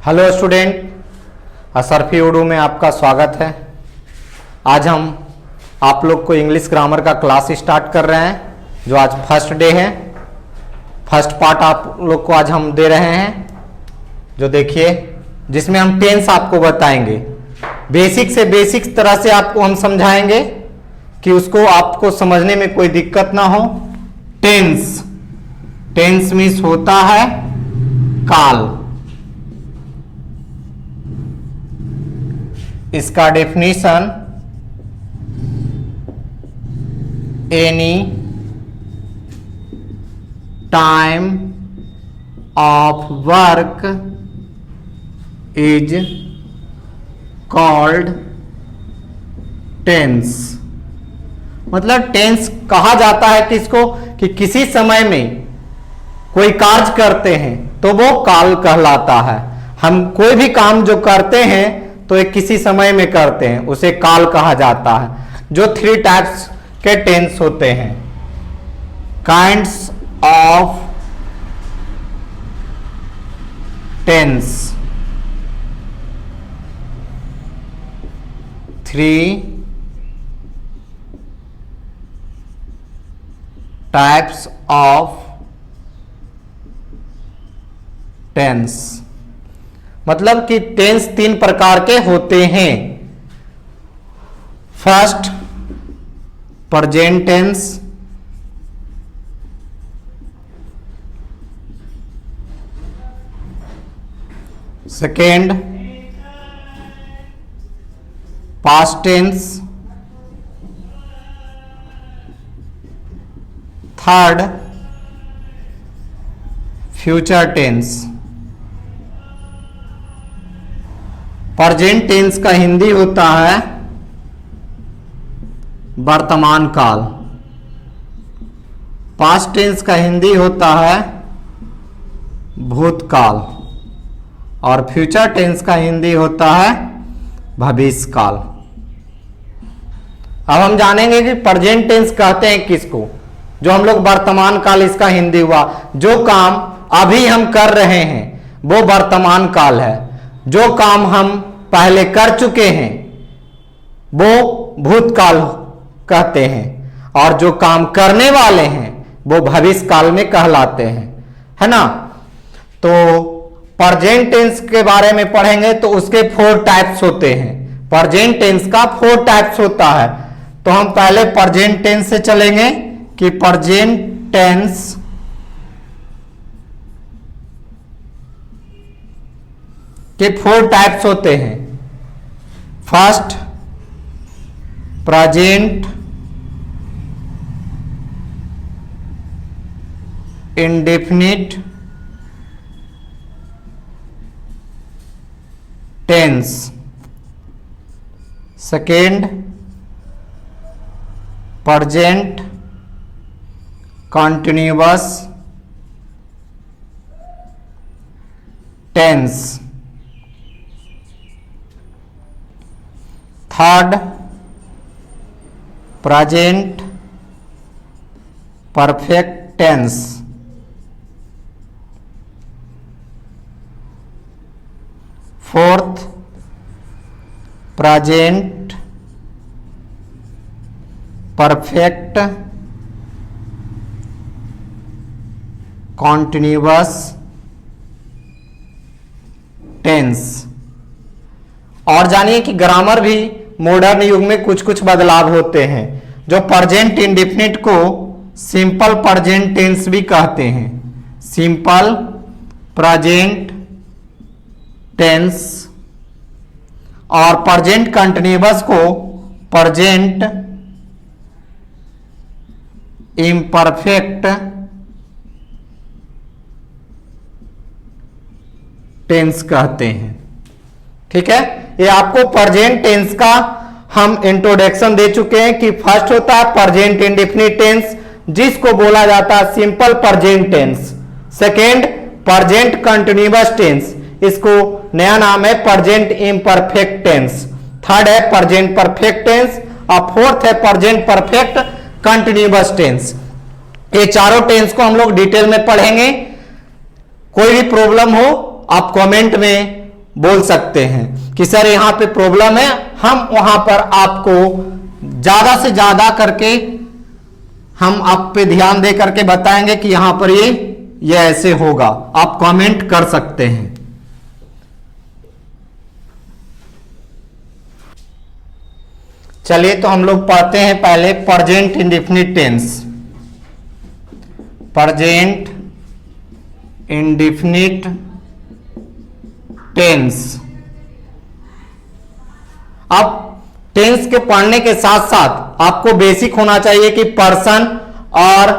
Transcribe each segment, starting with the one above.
Hello student, Asarfi Urdu में आपका स्वागत है। आज हम आप लोग को इंग्लिश ग्रामर का क्लास स्टार्ट कर रहे हैं, जो आज फर्स्ट डे है। फर्स्ट पार्ट आप लोग को आज हम दे रहे हैं, जो देखिए, जिसमें हम टेंस आपको बताएंगे। बेसिक से बेसिक तरह से आपको हम समझाएंगे कि उसको आपको समझने में कोई दिक्कत ना हो। टेंस मीन्स होता है काल। इसका definition any time of work is called tense. मतलब टेंस कहा जाता है किसको कि किसी समय में कोई कार्य करते हैं तो वो काल कहलाता है। हम कोई भी काम जो करते हैं तो एक किसी समय में करते हैं, उसे काल कहा जाता है। जो 3 टाइप्स के टेंस होते हैं, kinds of tense, 3 types of tense. मतलब कि टेंस 3 प्रकार के होते हैं। First, present tense. Second, past tense. Third, future tense. Present tense का हिंदी होता है वर्तमान काल। पास्ट टेंस का हिंदी होता है भूतकाल। और फ्यूचर टेंस का हिंदी होता है भविष्य काल। अब हम जानेंगे कि प्रेजेंट टेंस कहते हैं किसको। जो हम लोग वर्तमान काल, इसका हिंदी हुआ जो काम अभी हम कर रहे हैं वो वर्तमान काल है। जो काम हम पहले कर चुके हैं वो भूतकाल कहते हैं, और जो काम करने वाले हैं वो भविष्य काल में कहलाते हैं, है ना। तो प्रेजेंट टेंस के बारे में पढ़ेंगे तो उसके 4 टाइप्स होते हैं। प्रेजेंट टेंस का 4 टाइप्स होता है। तो हम पहले प्रेजेंट टेंस से चलेंगे कि प्रेजेंट टेंस के 4 टाइप्स होते हैं। First, present indefinite tense. Second, present continuous tense. Third, present perfect tense. Fourth, present perfect continuous tense. और जानिए कि ग्रामर भी मॉडर्न युग में कुछ कुछ बदलाव होते हैं। जो प्रेजेंट इंडेफिनिट को सिंपल प्रेजेंट टेंस भी कहते हैं। Simple present tense. और प्रेजेंट कंटिन्यूअस को प्रेजेंट इम्परफेक्ट टेंस कहते हैं। ठीक है, ये आपको प्रेजेंट टेंस का हम इंट्रोडक्शन दे चुके हैं कि फर्स्ट होता है प्रेजेंट इंडेफिनिट टेंस, जिसको बोला जाता है simple present tense. Second, present continuous tense, इसको नया नाम है प्रेजेंट इम्परफेक्ट टेंस। थर्ड है प्रेजेंट परफेक्ट टेंस, और फोर्थ है प्रेजेंट परफेक्ट कंटिन्यूअस टेंस। ये चारों टेंस को हम लोग डिटेल में पढ़ेंगे। कोई भी प्रॉब्लम हो आप कमेंट में बोल सकते हैं कि सर यहाँ पे प्रॉब्लम है, हम वहां पर आपको ज्यादा से ज्यादा करके हम आप पे ध्यान दे करके बताएंगे कि यहां पर ये ऐसे होगा। आप कमेंट कर सकते हैं। चलिए तो हम लोग पढ़ते हैं पहले present indefinite tense. Present indefinite tense. अब टेंस के पढ़ने के साथ साथ आपको बेसिक होना चाहिए कि पर्सन और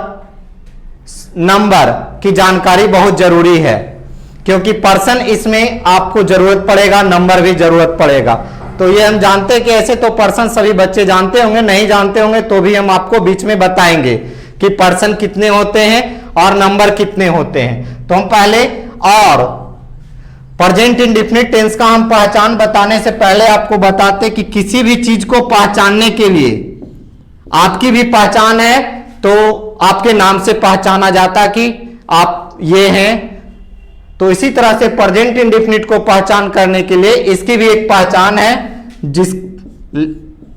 नंबर की जानकारी बहुत जरूरी है, क्योंकि पर्सन इसमें आपको जरूरत पड़ेगा, नंबर भी जरूरत पड़ेगा। तो ये हम जानते हैं कि ऐसे तो पर्सन सभी बच्चे जानते होंगे, नहीं जानते होंगे तो भी हम आपको बीच में बताएंगे कि पर्सन कितने होते हैं और नंबर कितने होते हैं। तो हम पहले और प्रेजेंट इंडेफिनिट टेंस का हम पहचान बताने से पहले आपको बताते कि किसी भी चीज को पहचानने के लिए आपकी भी पहचान है तो आपके नाम से पहचाना जाता कि आप ये हैं। तो इसी तरह से प्रेजेंट इंडेफिनिट को पहचान करने के लिए इसकी भी एक पहचान है,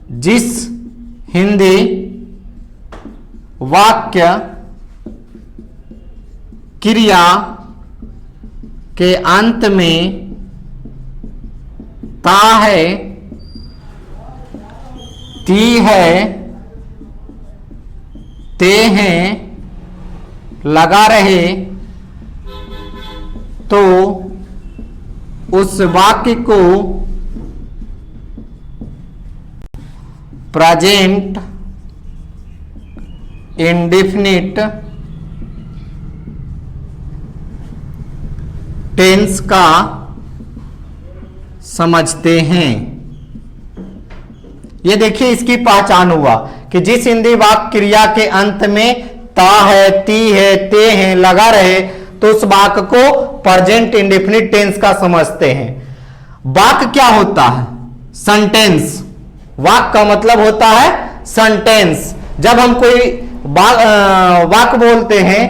जिस हिंदी वाक्य क्रिया के अंत में ता है, ती है, ते हैं लगा रहे तो उस वाक्य को प्रेजेंट इंडेफिनिट टेंस का समझते हैं। ये देखिए इसकी पहचान हुआ कि जिस हिंदी वाक्य क्रिया के अंत में ता है, ती है, ते हैं लगा रहे तो उस वाक्य को प्रेजेंट इंडेफिनिट टेंस का समझते हैं। वाक्य क्या होता है? सेंटेंस। वाक्य का मतलब होता है सेंटेंस। जब हम कोई वाक्य बोलते हैं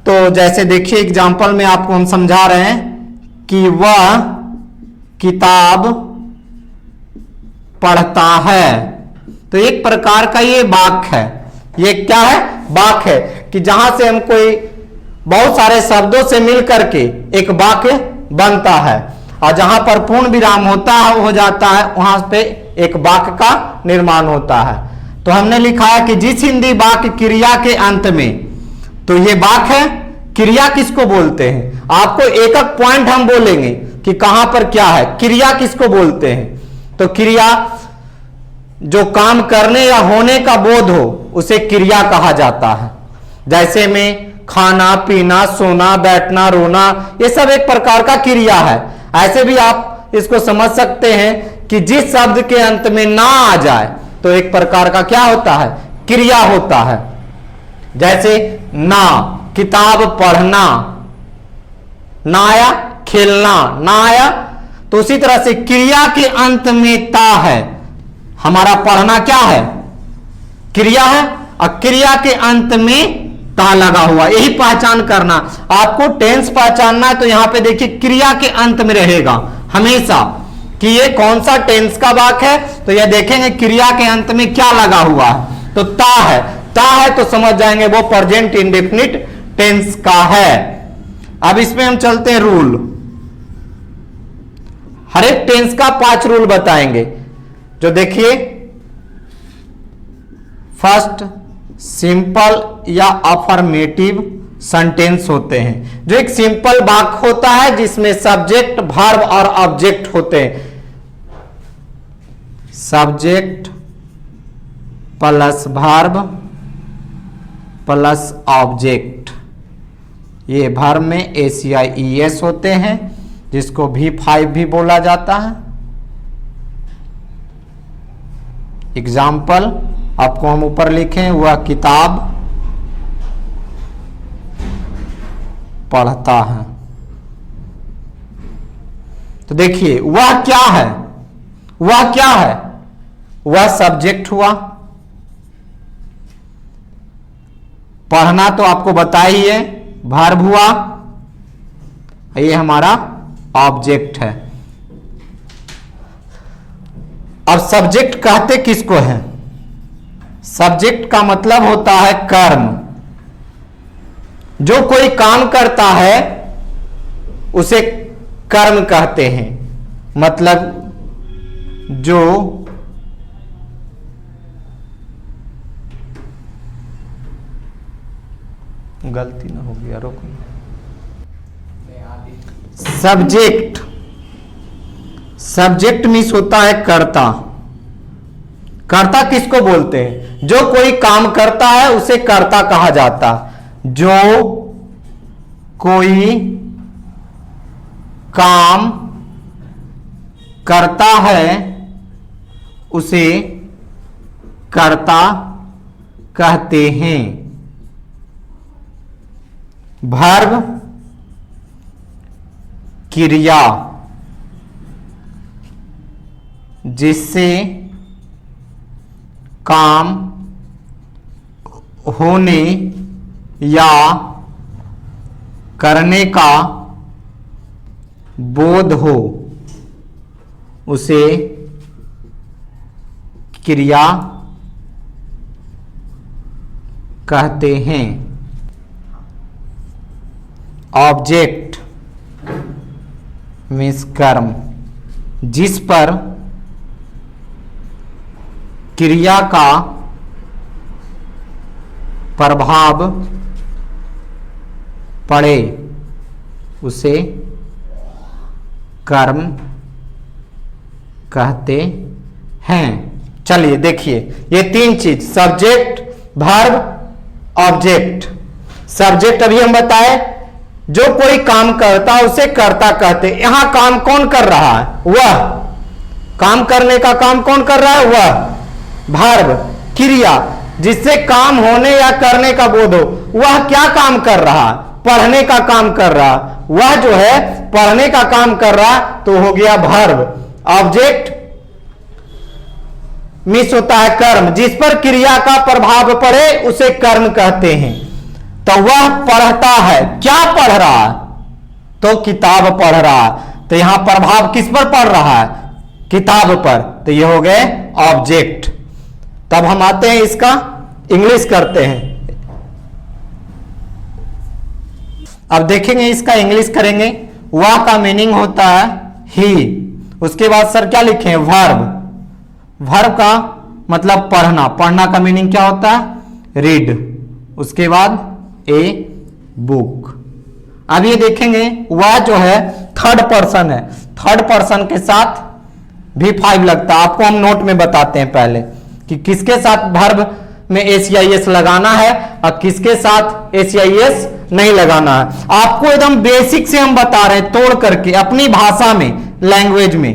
तो जैसे देखिए एग्जांपल में आपको हम समझा रहे हैं कि वह किताब पढ़ता है, तो एक प्रकार का ये वाक्य है। ये क्या है? वाक्य है कि जहां से हम कोई बहुत सारे शब्दों से मिल करके एक वाक्य बनता है और जहां पर पूर्ण विराम होता है हो जाता है वहां पे एक वाक्य का निर्माण होता है। तो हमने लिखा है कि जिस हिंदी वाक्य क्रिया के अंत में, तो ये वाक्य है। क्रिया किसको बोलते हैं? आपको एक एक पॉइंट हम बोलेंगे कि कहां पर क्या है। क्रिया किसको बोलते हैं? तो क्रिया जो काम करने या होने का बोध हो उसे क्रिया कहा जाता है। जैसे में खाना, पीना, सोना, बैठना, रोना, ये सब एक प्रकार का क्रिया है। ऐसे भी आप इसको समझ सकते हैं कि जिस शब्द के अंत में ना आ जाए तो एक प्रकार का क्या होता है? क्रिया होता है। जैसे ना, किताब पढ़ना, ना आया, खेलना ना आया, तो उसी तरह से क्रिया के अंत में ता है। हमारा पढ़ना क्या है? क्रिया है और क्रिया के अंत में ता लगा हुआ, यही पहचान करना। आपको टेंस पहचानना है तो यहां पे देखिए क्रिया के अंत में रहेगा हमेशा कि ये कौन सा टेंस का वाक्य है। तो यह देखेंगे क्रिया के अंत में क्या लगा हुआ है, तो ता है। ता है तो समझ जाएंगे वो प्रेजेंट इंडेफिनिट टेंस का है। अब इसमें हम चलते हैं रूल। हर एक टेंस का 5 रूल बताएंगे। जो देखिए फर्स्ट, सिंपल या अफर्मेटिव सेंटेंस होते हैं। जो एक सिंपल वाक्य होता है जिसमें सब्जेक्ट, वर्ब और ऑब्जेक्ट होते हैं। Subject plus verb plus object, ये वर्ब में ACIES होते हैं, जिसको V5 भी बोला जाता है। एग्जाम्पल आपको हम ऊपर लिखें, वह किताब पढ़ता है। तो देखिए वह क्या है? वह क्या है? वह सब्जेक्ट हुआ। पढ़ना तो आपको बता ही है, वर्ब हुआ, ये हमारा ऑब्जेक्ट है। अब सब्जेक्ट कहते किसको है? सब्जेक्ट का मतलब होता है कर्म। जो कोई काम करता है उसे कर्म कहते हैं। मतलब जो गलती ना हो गया, रोको। सब्जेक्ट, सब्जेक्ट मीन्स होता है कर्ता। कर्ता किसको बोलते हैं? जो कोई काम करता है उसे कर्ता कहा जाता। जो कोई काम करता है उसे कर्ता कहते हैं। वर्ब क्रिया जिससे काम होने या करने का बोध हो उसे क्रिया कहते हैं। ऑब्जेक्ट मीन्स कर्म जिस पर क्रिया का प्रभाव पड़े उसे कर्म कहते हैं। चलिए देखिए, ये तीन चीज, सब्जेक्ट, वर्ब, ऑब्जेक्ट। सब्जेक्ट अभी हम बताए, जो कोई काम करता है उसे कर्ता कहते। यहां काम कौन कर रहा है? वह। काम करने का काम कौन कर रहा है? वह। वर्ब क्रिया जिससे काम होने या करने का बोध हो। वह क्या काम कर रहा है? पढ़ने का काम कर रहा। वह जो है पढ़ने का काम कर रहा, तो हो गया वर्ब। ऑब्जेक्ट मीन्स होता है कर्म जिस पर क्रिया का प्रभाव पड़े उसे कर्म कहते हैं। तो वह पढ़ता है, क्या पढ़ रहा है? तो किताब पढ़ रहा है। तो यहां प्रभाव किस पर पड़ रहा है? किताब पर। तो ये हो गए ऑब्जेक्ट। तब हम आते हैं इसका इंग्लिश करते हैं। अब देखेंगे इसका इंग्लिश करेंगे। वह का मीनिंग होता है ही। उसके बाद सर क्या लिखे? वर्ब। वर्ब का मतलब पढ़ना। पढ़ना का मीनिंग क्या होता है? रीड। उसके बाद ए बुक। अब ये देखेंगे वह जो है थर्ड पर्सन है। थर्ड पर्सन के साथ भी 5 लगता है। आपको हम नोट में बताते हैं पहले कि किसके साथ वर्ब में एसीआईएस लगाना है और किसके साथ एसीआईएस नहीं लगाना है। आपको एकदम बेसिक से हम बता रहे हैं, तोड़ करके अपनी भाषा में, लैंग्वेज में।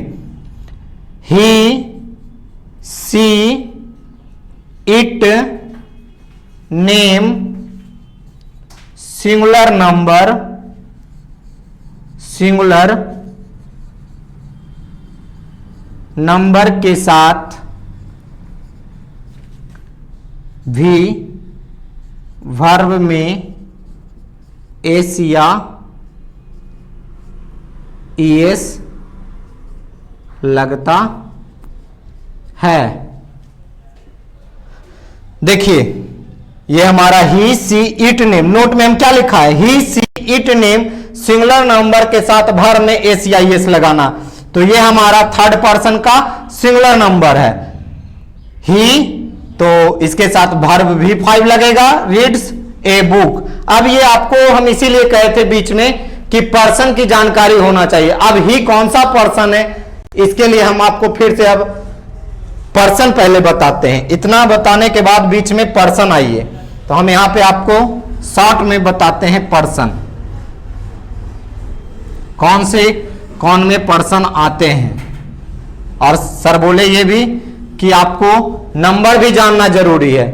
He, she, it, name, singular number, singular number के साथ भी वर्ब में एस या ईएस लगता है। देखिए ये हमारा ही, सी, इट, नेम। नोट में हम क्या लिखा है? ही, she, it, name, singular number के साथ वर्ब में एस या ईएस लगाना। तो ये हमारा थर्ड पर्सन का सिंगुलर नंबर है ही। तो इसके साथ वर्ब भी 5 लगेगा। Reads a book. अब ये आपको हम इसीलिए कहे थे बीच में कि पर्सन की जानकारी होना चाहिए। अब ही कौन सा पर्सन है, इसके लिए हम आपको फिर से अब पर्सन पहले बताते हैं। इतना बताने के बाद बीच में पर्सन आइए। तो हम यहां पे आपको शॉर्ट में बताते हैं पर्सन। कौन से कौन में पर्सन आते हैं। और सर बोले ये भी कि आपको नंबर भी जानना जरूरी है।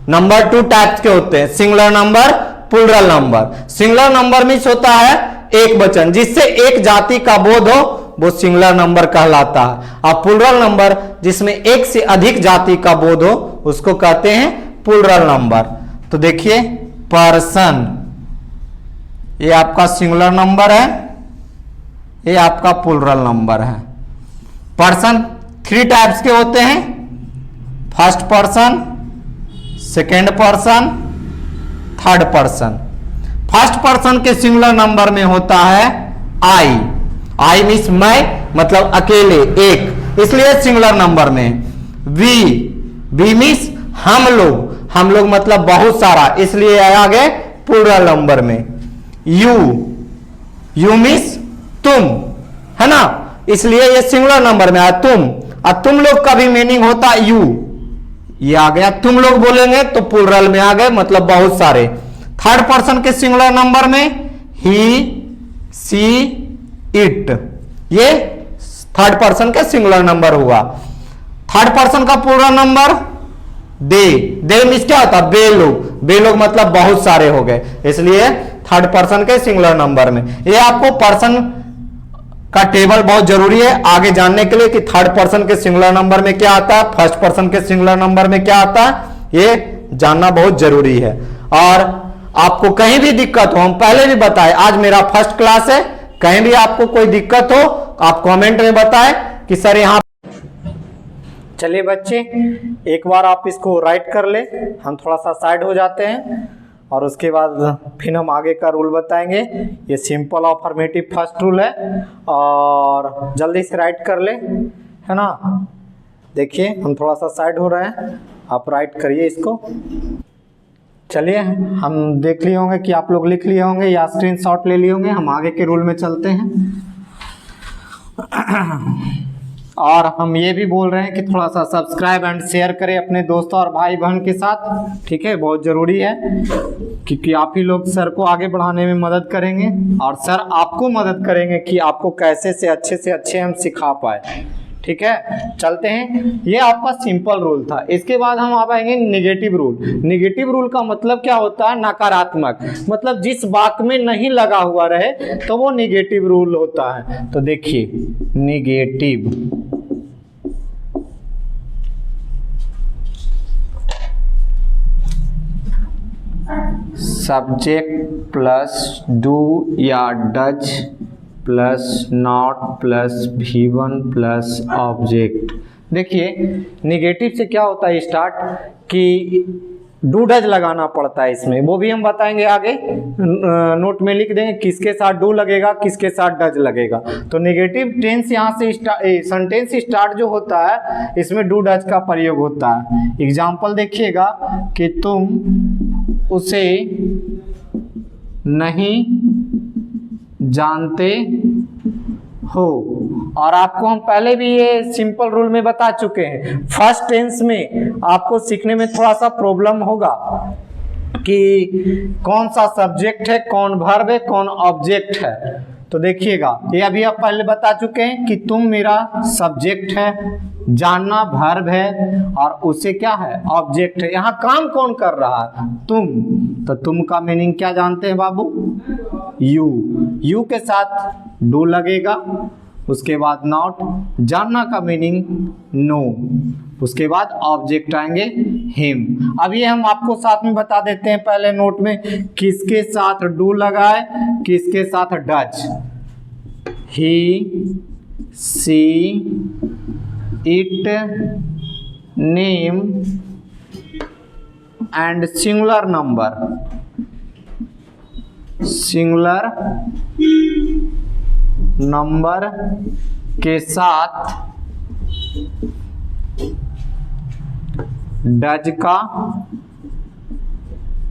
नंबर 2 टाइप्स के होते हैं, singular number, plural number. Singular number means होता है एक वचन, जिससे एक जाति का बोध हो वो सिंगुलर नंबर कहलाता है। और प्लूरल नंबर जिसमें एक से अधिक जाति का बोध हो उसको कहते हैं प्लूरल नंबर। तो देखिए पर्सन, ये आपका सिंगुलर नंबर है, ये आपका प्लूरल नंबर है। पर्सन 3 टाइप्स के होते हैं, first person, second person, third person. First person के सिंगुलर नंबर में होता है आई। आई मीन्स मैं, मतलब अकेले, एक, इसलिए सिंगुलर नंबर में। वी, वी मीन्स हम लोग मतलब बहुत सारा, इसलिए आ गए प्लूरल नंबर में। यू, यू मीन्स तुम, है ना, इसलिए ये सिंगुलर नंबर में आया तुम। और तुम लोग का भी मीनिंग होता है यू, ये आ गया। तुम लोग बोलेंगे तो प्लूरल में आ गए, मतलब बहुत सारे। थर्ड पर्सन के सिंगुलर नंबर में ही, सी, इट, ये थर्ड पर्सन का सिंगुलर नंबर हुआ। थर्ड पर्सन का plural number they. They means क्या होता है? बे लोग। बे लोग मतलब बहुत सारे हो गए, इसलिए थर्ड पर्सन के सिंगुलर नंबर में। ये आपको पर्सन का टेबल बहुत जरूरी है आगे जानने के लिए कि थर्ड पर्सन के सिंगुलर नंबर में क्या आता है, फर्स्ट पर्सन के सिंगुलर नंबर में क्या आता है, ये जानना बहुत जरूरी है। और आपको कहीं भी दिक्कत हो, हम पहले भी बताए, आज मेरा फर्स्ट क्लास है, कहीं भी आपको कोई दिक्कत हो आप कमेंट में बताएं कि सर यहाँ। चलिए बच्चे, एक बार आप इसको राइट कर ले, हम थोड़ा सा साइड हो जाते हैं और उसके बाद फिर हम आगे का रूल बताएंगे। ये सिंपल अफर्मेटिव फर्स्ट रूल है और जल्दी से राइट कर ले, है ना। देखिए हम थोड़ा सा साइड हो रहे हैं, आप राइट करिए इसको। चलिए हम देख लिए होंगे कि आप लोग लिख लिए होंगे या स्क्रीनशॉट ले लिए होंगे। हम आगे के रूल में चलते हैं और हम ये भी बोल रहे हैं कि थोड़ा सा सब्सक्राइब एंड शेयर करें अपने दोस्तों और भाई बहन के साथ, ठीक है, बहुत ज़रूरी है क्योंकि आप ही लोग सर को आगे बढ़ाने में मदद करेंगे और सर आपको मदद करेंगे कि आपको कैसे से अच्छे हम सिखा पाए, ठीक है। चलते हैं, ये आपका सिंपल रूल था। इसके बाद हम आ पाएंगे निगेटिव रूल। निगेटिव रूल का मतलब क्या होता है? नकारात्मक, मतलब जिस वाक्य में नहीं लगा हुआ रहे तो वो निगेटिव रूल होता है। तो देखिए निगेटिव, सब्जेक्ट प्लस डू या does plus not plus V1 plus object. देखिए निगेटिव से क्या होता है स्टार्ट कि डू डज लगाना पड़ता है इसमें, वो भी हम बताएंगे आगे, नोट में लिख देंगे किसके साथ डू लगेगा किसके साथ डज लगेगा। तो नेगेटिव टेंस यहाँ से सेंटेंस स्टार्ट जो होता है इसमें डू डज का प्रयोग होता है। एग्जाम्पल देखिएगा कि तुम उसे नहीं जानते हो, और आपको हम पहले भी ये सिंपल रूल में बता चुके हैं। फर्स्ट टेंस में आपको सीखने में थोड़ा सा प्रॉब्लम होगा कि कौन सा सब्जेक्ट है, कौन वर्ब है, कौन ऑब्जेक्ट है। तो देखिएगा ये अभी आप पहले बता चुके हैं कि तुम मेरा सब्जेक्ट है, जानना वर्ब है और उसे क्या है, ऑब्जेक्ट है। यहाँ काम कौन कर रहा है? तुम। तो तुम का मीनिंग क्या जानते हैं बाबू? यू। यू के साथ डू लगेगा, उसके बाद नॉट, जानना का मीनिंग नो, उसके बाद ऑब्जेक्ट आएंगे हिम। अब ये हम आपको साथ में बता देते हैं पहले नोट में, किसके साथ डू लगाए, किसके साथ does. He, she, it, name and singular number. Singular number के साथ डज का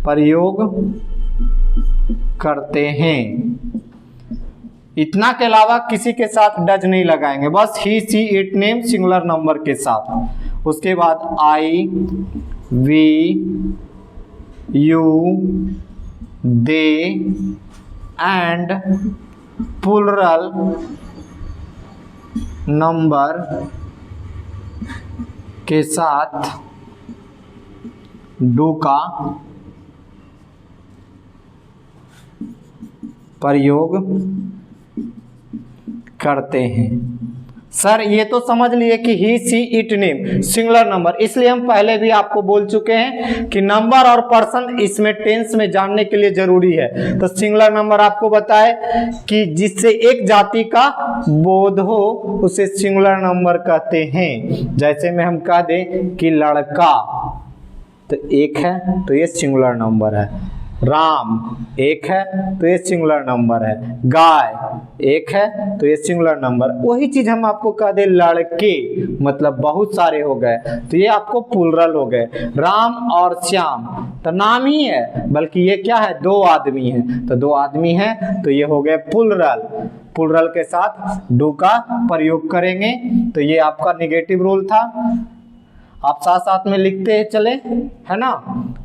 प्रयोग करते हैं। इतना के अलावा किसी के साथ डज नहीं लगाएंगे, बस he, she, it, name singular number के साथ। उसके बाद I, we, you, they and plural number के साथ डू का प्रयोग करते हैं। सर ये तो समझ लिए कि he she it name singular number, इसलिए हम पहले भी आपको बोल चुके हैं कि नंबर और पर्सन इसमें टेंस में जानने के लिए जरूरी है। तो सिंगुलर नंबर आपको बताए कि जिससे एक जाति का बोध हो उसे सिंगुलर नंबर कहते हैं। जैसे में हम कह दें कि लड़का तो एक है तो ये सिंगुलर नंबर है, राम एक है तो ये सिंगुलर नंबर है, गाय एक है तो ये सिंगुलर नंबर। वही चीज हम आपको कह दे लड़के मतलब बहुत सारे हो गए तो ये आपको प्लुरल हो गए। राम और श्याम तो नाम ही है, बल्कि ये क्या है, दो आदमी है, तो दो आदमी है तो ये हो गए प्लुरल। प्लुरल के साथ डू का प्रयोग करेंगे। तो ये आपका नेगेटिव रूल था, आप साथ साथ में लिखते चले, है ना।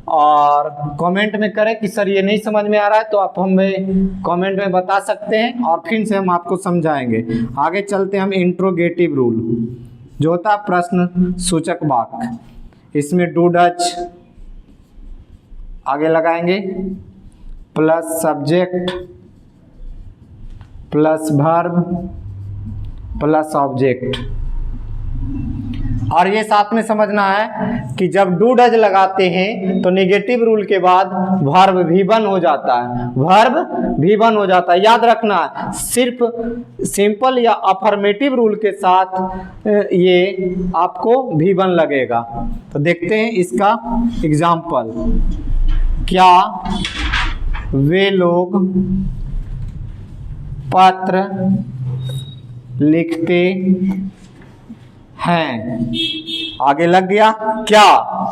और कमेंट में करें कि सर ये नहीं समझ में आ रहा है, तो आप हमें कमेंट में बता सकते हैं और फिर से हम आपको समझाएंगे। आगे चलते हैं हम इंट्रोगेटिव रूल जो होता है प्रश्न सूचक वाक्य। इसमें डू डच आगे लगाएंगे plus subject plus verb plus object. और ये साथ में समझना है कि जब डू डज लगाते हैं तो नेगेटिव रूल के बाद वर्ब भी वन हो जाता है, वर्ब भी वन हो जाता है। याद रखना है सिर्फ सिंपल या अफर्मेटिव रूल के साथ ये आपको भी वन लगेगा। तो देखते हैं इसका एग्जाम्पल। क्या वे लोग पत्र लिखते हैं? आगे लग गया क्या,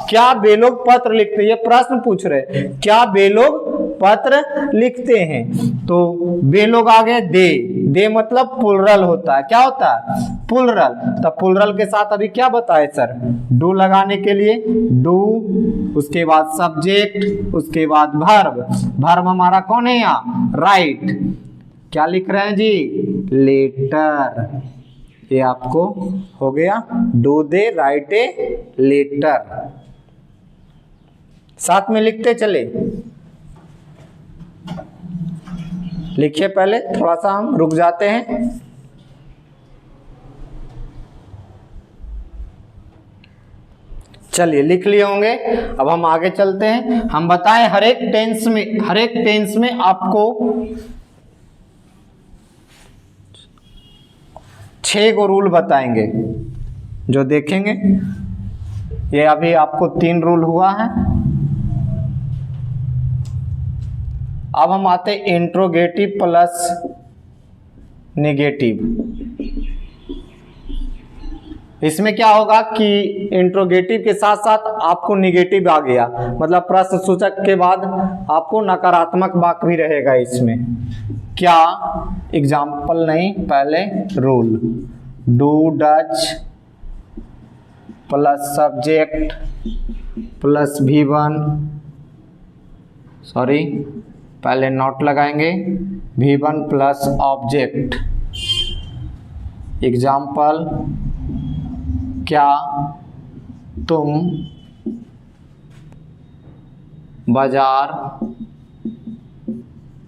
क्या वे लोग पत्र लिखते हैं, ये प्रश्न पूछ रहे क्या वे लोग पत्र लिखते हैं। तो वे लोग आगे दे, दे मतलब प्लुरल होता है, क्या होता है प्लुरल। तो प्लुरल के साथ अभी क्या बताए सर, डू लगाने के लिए डू, उसके बाद सब्जेक्ट, उसके बाद वर्ब। वर्ब हमारा कौन है यहाँ, राइट। क्या लिख रहे हैं जी, लेटर। ये आपको हो गया do they write a letter. साथ में लिखते चले, लिखिए पहले, थोड़ा सा हम रुक जाते हैं। चलिए लिख लिए होंगे, अब हम आगे चलते हैं। हम बताएं हर एक टेंस में आपको 6 गो रूल बताएंगे जो देखेंगे। ये अभी आपको 3 रूल हुआ है। अब हम आते इंट्रोगेटिव प्लस नेगेटिव। इसमें क्या होगा कि इंट्रोगेटिव के साथ साथ आपको नेगेटिव आ गया, मतलब प्रश्न सूचक के बाद आपको नकारात्मक वाक्य भी रहेगा इसमें। क्या, एग्जाम्पल नहीं, पहले rule. Do Dutch plus subject plus V1, sorry पहले नॉट लगाएंगे, V1 प्लस ऑब्जेक्ट। एग्जाम्पल, क्या तुम बाजार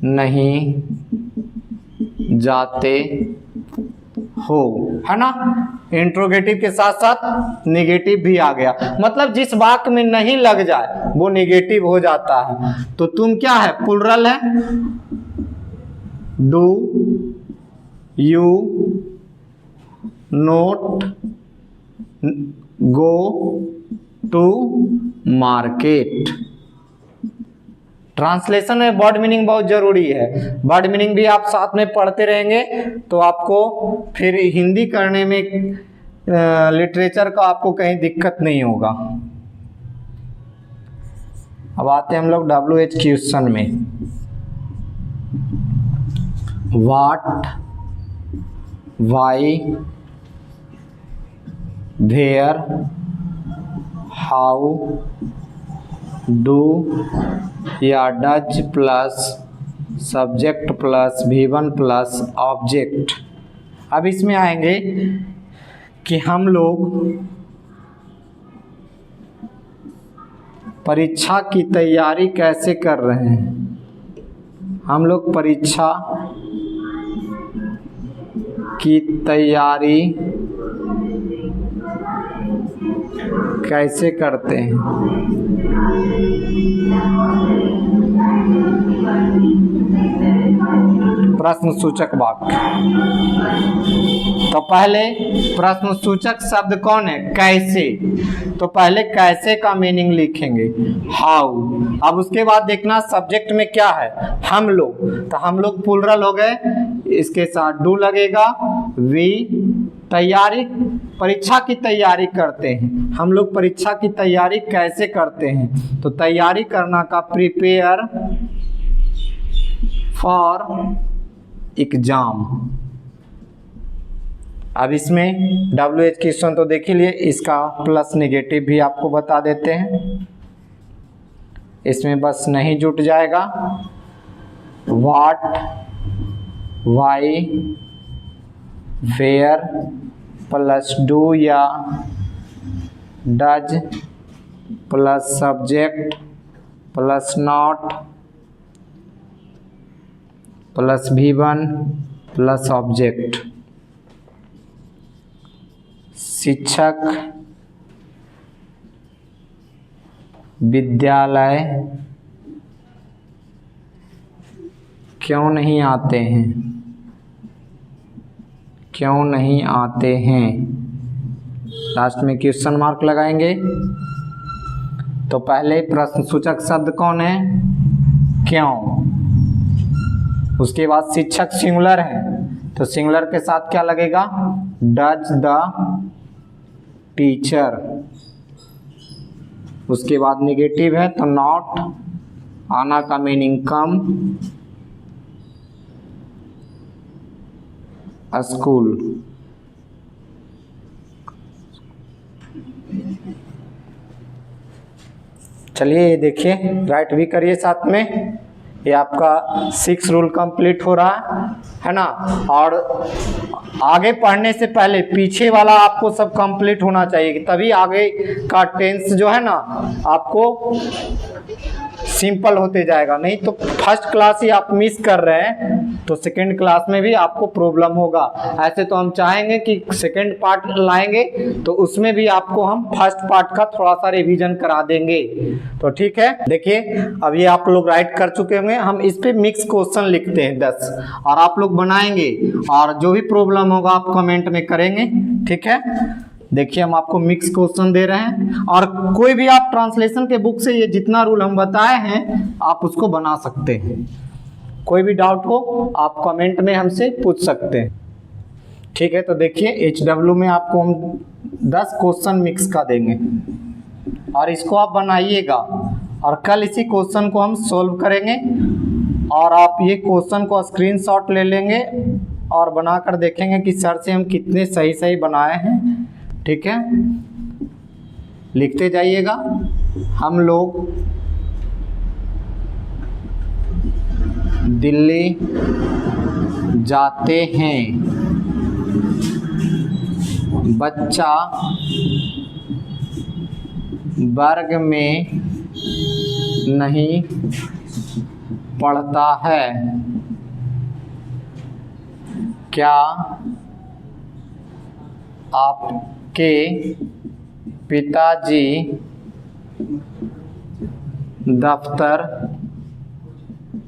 नहीं जाते हो, है ना। इंट्रोगेटिव के साथ साथ नेगेटिव भी आ गया, मतलब जिस वाक्य में नहीं लग जाए वो नेगेटिव हो जाता है। तो तुम क्या है, प्लुरल है। Do you not go to market. Translation में वर्ड मीनिंग बहुत जरूरी है, वर्ड मीनिंग भी आप साथ में पढ़ते रहेंगे तो आपको फिर हिंदी करने में लिटरेचर का आपको कहीं दिक्कत नहीं होगा। अब आते हैं हम लोग WH क्वेश्चन में। What, why, where, how, do या does plus subject plus V1 plus object. अब इसमें आएंगे कि हम लोग परीक्षा की तैयारी कैसे कर रहे हैं। हम लोग परीक्षा की तैयारी कैसे करते हैं? प्रश्नसूचक वाक्य। तो पहले प्रश्नसूचक शब्द कौन है? कैसे। तो पहले कैसे का मीनिंग लिखेंगे, हाउ। अब उसके बाद देखना सब्जेक्ट में क्या है, हम लोग। तो हम लोग प्लुरल हो गए, इसके साथ डू लगेगा। वी तैयारी, परीक्षा की तैयारी करते हैं। हम लोग परीक्षा की तैयारी कैसे करते हैं? तो तैयारी करना का प्रिपेयर फॉर एग्जाम। अब इसमें WH क्वेश्चन तो देख ही लिए, इसका प्लस नेगेटिव भी आपको बता देते हैं। इसमें बस नहीं जुट जाएगा। What, why, where plus do या does plus subject plus not plus V1 plus object. शिक्षक विद्यालय क्यों नहीं आते हैं? क्यों नहीं आते हैं? लास्ट में क्वेश्चन मार्क लगाएंगे। तो पहले प्रश्नसूचक शब्द कौन है? क्यों। उसके बाद शिक्षक सिंगुलर है, तो सिंगुलर के साथ क्या लगेगा? Does the teacher. उसके बाद नेगेटिव है तो नॉट, आना का मीनिंग कम, स्कूल। चलिए ये देखिए, राइट भी करिए साथ में। ये आपका 6 रूल कंप्लीट हो रहा है ना। और आगे पढ़ने से पहले पीछे वाला आपको सब कंप्लीट होना चाहिए, तभी आगे का टेंस जो है ना आपको सिंपल होते जाएगा। नहीं तो फर्स्ट क्लास ही आप मिस कर रहे हैं तो सेकंड क्लास में भी आपको प्रॉब्लम होगा। ऐसे तो हम चाहेंगे कि सेकंड पार्ट लाएंगे तो उसमें भी आपको हम फर्स्ट पार्ट का थोड़ा सा रिवीजन करा देंगे। तो ठीक है, देखिए अब ये आप लोग राइट कर चुके होंगे। हम इस पे मिक्स क्वेश्चन लिखते हैं 10 और आप लोग बनाएंगे, और जो भी प्रॉब्लम होगा आप कमेंट में करेंगे। ठीक है, देखिए हम आपको मिक्स क्वेश्चन दे रहे हैं, और कोई भी आप ट्रांसलेशन के बुक से ये जितना रूल हम बताए हैं आप उसको बना सकते हैं। कोई भी डाउट हो आप कमेंट में हमसे पूछ सकते हैं। ठीक है, तो देखिए HW में आपको हम 10 क्वेश्चन मिक्स का देंगे और इसको आप बनाइएगा, और कल इसी क्वेश्चन को हम सोल्व करेंगे। और आप ये क्वेश्चन को स्क्रीनशॉट ले लेंगे और बनाकर देखेंगे कि सर से हम कितने सही सही बनाए हैं। ठीक है, लिखते जाइएगा। हम लोग दिल्ली जाते हैं, बच्चा वर्ग में नहीं पढ़ता है, क्या आपके पिताजी दफ्तर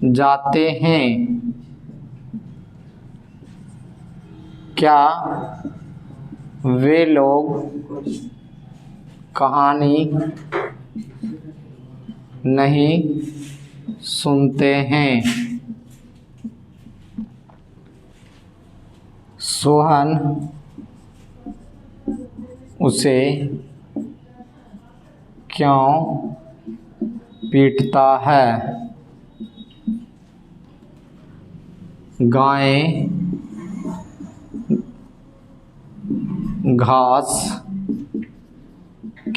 जाते हैं? क्या वे लोग कहानी नहीं सुनते हैं? सोहन उसे क्यों पीटता है? गायें घास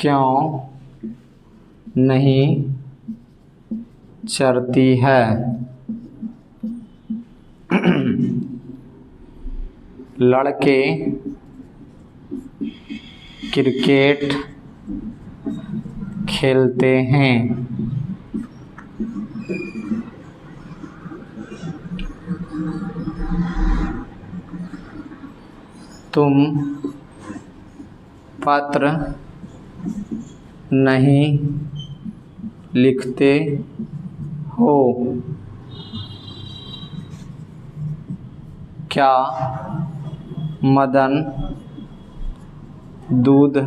क्यों नहीं चरती है? लड़के क्रिकेट खेलते हैं। तुम पत्र नहीं लिखते हो, क्या मदन दूध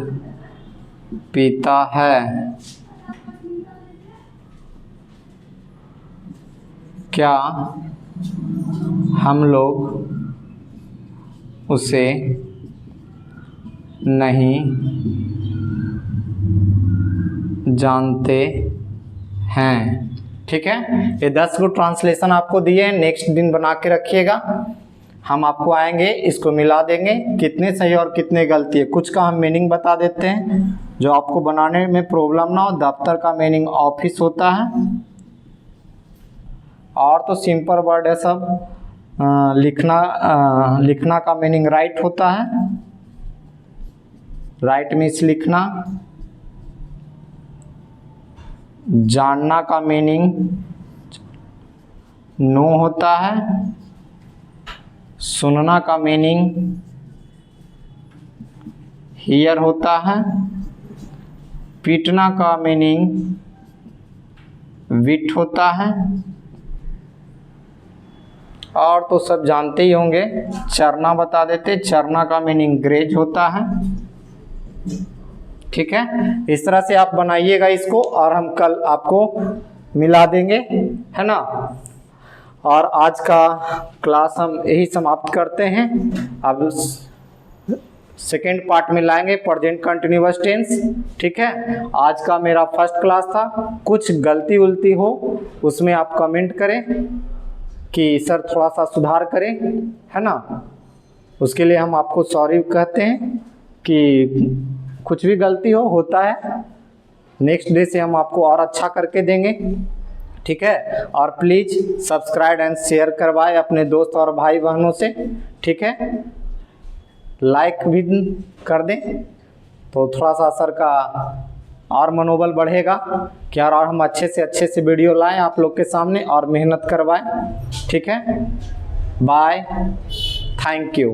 पीता है? क्या हम लोग उसे नहीं जानते हैं? ठीक है, ये 10 को ट्रांसलेशन आपको दिए हैं, नेक्स्ट दिन बना के रखिएगा। हम आपको आएंगे, इसको मिला देंगे, कितने सही और कितने गलती है। कुछ का हम मीनिंग बता देते हैं जो आपको बनाने में प्रॉब्लम ना हो। दफ्तर का मीनिंग ऑफिस होता है, और तो सिंपल वर्ड है सब। लिखना का मीनिंग राइट होता है, राइट मीन्स लिखना। जानना का मीनिंग नो होता है। सुनना का मीनिंग हियर होता है। पीटना का मीनिंग विट होता है, और तो सब जानते ही होंगे। चरना बता देते, चरना का मीनिंग ग्रेज होता है। ठीक है, इस तरह से आप बनाइएगा इसको, और हम कल आपको मिला देंगे, है ना। और आज का क्लास हम यही समाप्त करते हैं। अब सेकेंड पार्ट में लाएंगे प्रेजेंट कंटिन्यूअस टेंस। ठीक है, आज का मेरा फर्स्ट क्लास था। कुछ गलती उल्टी हो उसमें आप कमेंट करें कि सर थोड़ा सा सुधार करें, है ना। उसके लिए हम आपको सॉरी कहते हैं कि कुछ भी गलती हो, होता है। नेक्स्ट डे से हम आपको और अच्छा करके देंगे। ठीक है, और प्लीज़ सब्सक्राइब एंड शेयर करवाएं अपने दोस्त और भाई बहनों से। ठीक है, लाइक भी कर दें तो थोड़ा सा सर का और मनोबल बढ़ेगा कि यार और हम अच्छे से वीडियो लाएं आप लोग के सामने और मेहनत करवाएं। ठीक है, बाय, थैंक यू।